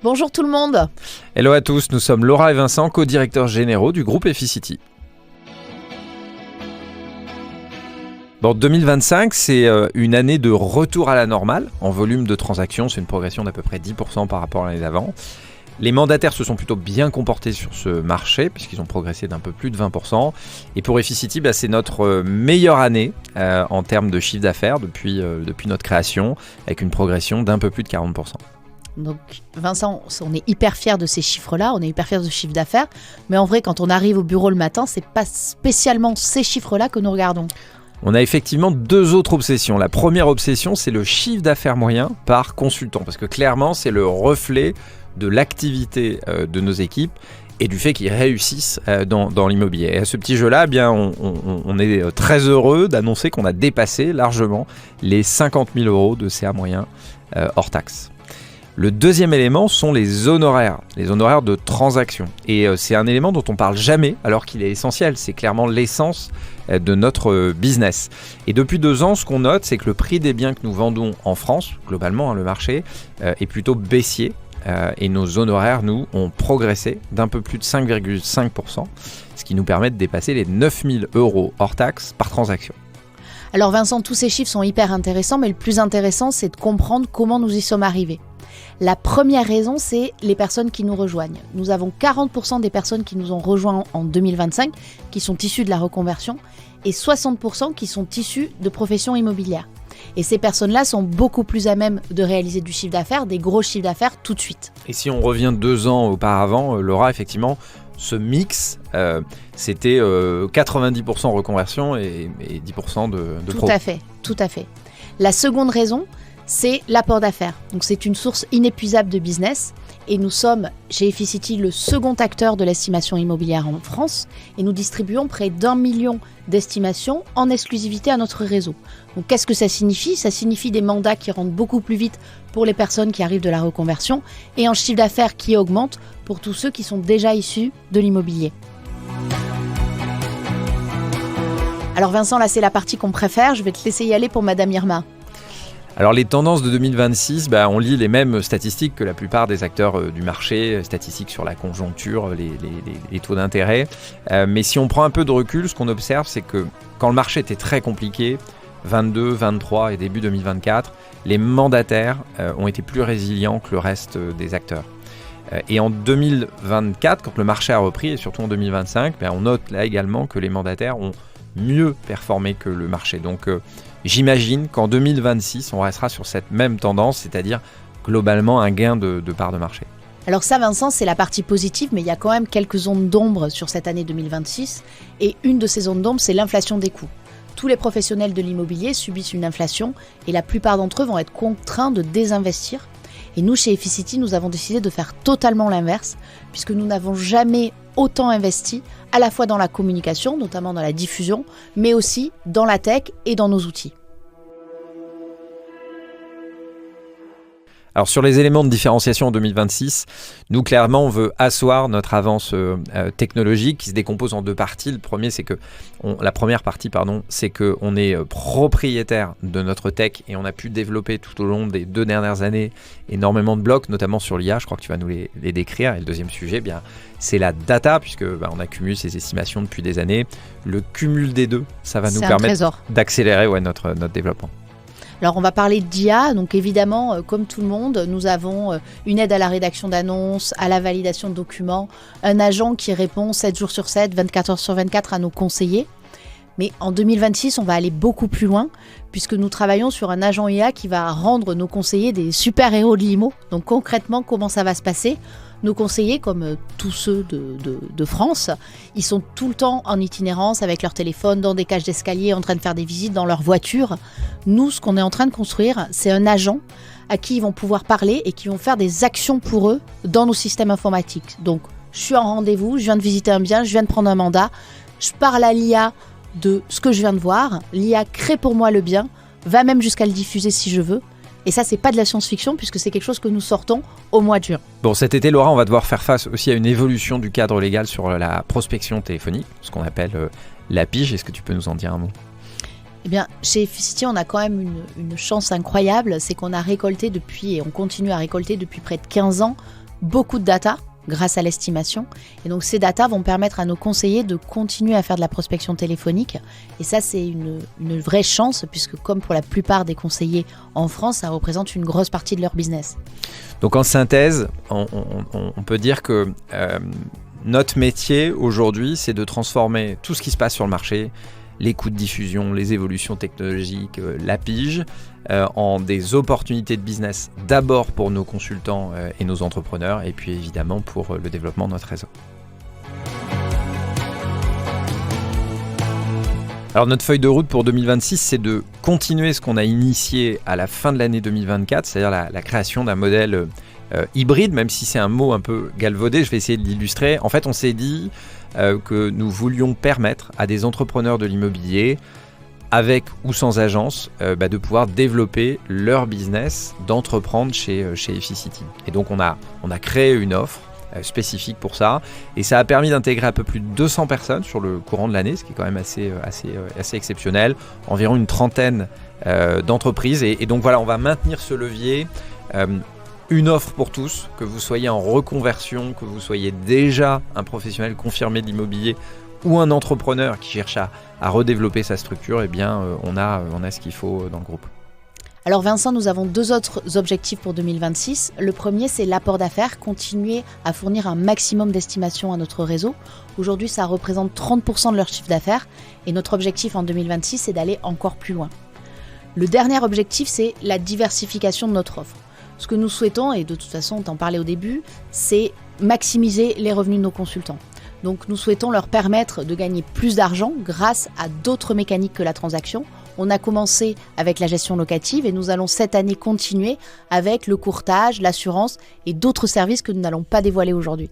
Bonjour tout le monde. Hello à tous, nous sommes Laura et Vincent, co-directeurs généraux du groupe Efficity. Bon, 2025, c'est une année de retour à la normale. En volume de transactions, c'est une progression d'à peu près 10% par rapport à l'année d'avant. Les mandataires se sont plutôt bien comportés sur ce marché, puisqu'ils ont progressé d'un peu plus de 20%. Et pour Efficity, c'est notre meilleure année en termes de chiffre d'affaires depuis notre création, avec une progression d'un peu plus de 40%. Donc Vincent, on est hyper fiers de ces chiffres-là, on est hyper fiers de ce chiffre d'affaires, mais en vrai, quand on arrive au bureau le matin, c'est pas spécialement ces chiffres-là que nous regardons. On a effectivement deux autres obsessions. La première obsession, c'est le chiffre d'affaires moyen par consultant, parce que clairement, c'est le reflet de l'activité de nos équipes et du fait qu'ils réussissent dans l'immobilier. Et à ce petit jeu-là, on est très heureux d'annoncer qu'on a dépassé largement les 50 000 euros de CA moyen hors taxe. Le deuxième élément sont les honoraires de transaction. Et c'est un élément dont on ne parle jamais alors qu'il est essentiel. C'est clairement l'essence de notre business. Et depuis 2 ans, ce qu'on note, c'est que le prix des biens que nous vendons en France, globalement, le marché, est plutôt baissier. Et nos honoraires, nous, ont progressé d'un peu plus de 5,5%, ce qui nous permet de dépasser les 9 000 euros hors taxe par transaction. Alors Vincent, tous ces chiffres sont hyper intéressants, mais le plus intéressant, c'est de comprendre comment nous y sommes arrivés. La première raison, c'est les personnes qui nous rejoignent. Nous avons 40% des personnes qui nous ont rejoints en 2025 qui sont issues de la reconversion et 60% qui sont issues de professions immobilières. Et ces personnes-là sont beaucoup plus à même de réaliser du chiffre d'affaires, des gros chiffres d'affaires tout de suite. Et si on revient 2 ans auparavant, Laura, effectivement, ce mix, c'était 90% reconversion et 10% de pro. Tout à fait. La seconde raison, c'est l'apport d'affaires. Donc c'est une source inépuisable de business et nous sommes chez Efficity le second acteur de l'estimation immobilière en France et nous distribuons près d'1 million d'estimations en exclusivité à notre réseau. Donc qu'est-ce que ça signifie ? Ça signifie des mandats qui rentrent beaucoup plus vite pour les personnes qui arrivent de la reconversion et un chiffre d'affaires qui augmente pour tous ceux qui sont déjà issus de l'immobilier. Alors Vincent, là c'est la partie qu'on préfère, je vais te laisser y aller pour Madame Irma. Alors les tendances de 2026, on lit les mêmes statistiques que la plupart des acteurs du marché, statistiques sur la conjoncture, les taux d'intérêt. Mais si on prend un peu de recul, ce qu'on observe, c'est que quand le marché était très compliqué, 22, 23 et début 2024, les mandataires ont été plus résilients que le reste des acteurs. Et en 2024, quand le marché a repris, et surtout en 2025, on note là également que les mandataires ont mieux performé que le marché. Donc j'imagine qu'en 2026, on restera sur cette même tendance, c'est-à-dire globalement un gain de part de marché. Alors ça Vincent, c'est la partie positive, mais il y a quand même quelques zones d'ombre sur cette année 2026. Et une de ces zones d'ombre, c'est l'inflation des coûts. Tous les professionnels de l'immobilier subissent une inflation et la plupart d'entre eux vont être contraints de désinvestir. Et nous, chez Efficity, nous avons décidé de faire totalement l'inverse, puisque nous n'avons jamais autant investi, à la fois dans la communication, notamment dans la diffusion, mais aussi dans la tech et dans nos outils. Alors sur les éléments de différenciation en 2026, nous clairement on veut asseoir notre avance technologique qui se décompose en 2 parties. La première partie, c'est qu'on est propriétaire de notre tech et on a pu développer tout au long des 2 dernières années énormément de blocs, notamment sur l'IA, je crois que tu vas nous les décrire. Et le deuxième sujet, c'est la data, puisque on accumule ces estimations depuis des années. Le cumul des deux, ça va nous permettre d'accélérer notre développement. Alors on va parler d'IA, donc évidemment, comme tout le monde, nous avons une aide à la rédaction d'annonces, à la validation de documents, un agent qui répond 7 jours sur 7, 24 heures sur 24 à nos conseillers. Mais en 2026, on va aller beaucoup plus loin, puisque nous travaillons sur un agent IA qui va rendre nos conseillers des super-héros de l'IMO. Donc concrètement, comment ça va se passer ? Nos conseillers, comme tous ceux de France, ils sont tout le temps en itinérance avec leur téléphone, dans des cages d'escalier, en train de faire des visites dans leur voiture. Nous, ce qu'on est en train de construire, c'est un agent à qui ils vont pouvoir parler et qui vont faire des actions pour eux dans nos systèmes informatiques. Donc, je suis en rendez-vous, je viens de visiter un bien, je viens de prendre un mandat, je parle à l'IA de ce que je viens de voir, l'IA crée pour moi le bien, va même jusqu'à le diffuser si je veux. Et ça, c'est pas de la science-fiction puisque c'est quelque chose que nous sortons au mois de juin. Bon, cet été, Laura, on va devoir faire face aussi à une évolution du cadre légal sur la prospection téléphonique, ce qu'on appelle la pige. Est-ce que tu peux nous en dire un mot ? Eh bien, chez Efficity, on a quand même une chance incroyable, c'est qu'on a récolté depuis, et on continue à récolter depuis près de 15 ans, beaucoup de data grâce à l'estimation. Et donc ces data vont permettre à nos conseillers de continuer à faire de la prospection téléphonique. Et ça, c'est une vraie chance, puisque comme pour la plupart des conseillers en France, ça représente une grosse partie de leur business. Donc en synthèse, on peut dire que notre métier aujourd'hui, c'est de transformer tout ce qui se passe sur le marché, les coûts de diffusion, les évolutions technologiques, la pige, en des opportunités de business d'abord pour nos consultants et nos entrepreneurs, et puis évidemment pour le développement de notre réseau. Alors notre feuille de route pour 2026, c'est de continuer ce qu'on a initié à la fin de l'année 2024, c'est-à-dire la création d'un modèle hybride, même si c'est un mot un peu galvaudé, je vais essayer de l'illustrer. En fait, on s'est dit que nous voulions permettre à des entrepreneurs de l'immobilier, avec ou sans agence, de pouvoir développer leur business, d'entreprendre chez Efficity. Et donc on a créé une offre spécifique pour ça, et ça a permis d'intégrer un peu plus de 200 personnes sur le courant de l'année, ce qui est quand même assez exceptionnel, environ une trentaine d'entreprises, et donc voilà, on va maintenir ce levier. Une offre pour tous, que vous soyez en reconversion, que vous soyez déjà un professionnel confirmé de l'immobilier ou un entrepreneur qui cherche à redévelopper sa structure, eh bien on a ce qu'il faut dans le groupe. Alors Vincent, nous avons 2 autres objectifs pour 2026. Le premier, c'est l'apport d'affaires, continuer à fournir un maximum d'estimation à notre réseau. Aujourd'hui, ça représente 30% de leur chiffre d'affaires, et notre objectif en 2026, c'est d'aller encore plus loin. Le dernier objectif, c'est la diversification de notre offre. Ce que nous souhaitons, et de toute façon on t'en parlait au début, c'est maximiser les revenus de nos consultants. Donc nous souhaitons leur permettre de gagner plus d'argent grâce à d'autres mécaniques que la transaction. On a commencé avec la gestion locative et nous allons cette année continuer avec le courtage, l'assurance et d'autres services que nous n'allons pas dévoiler aujourd'hui.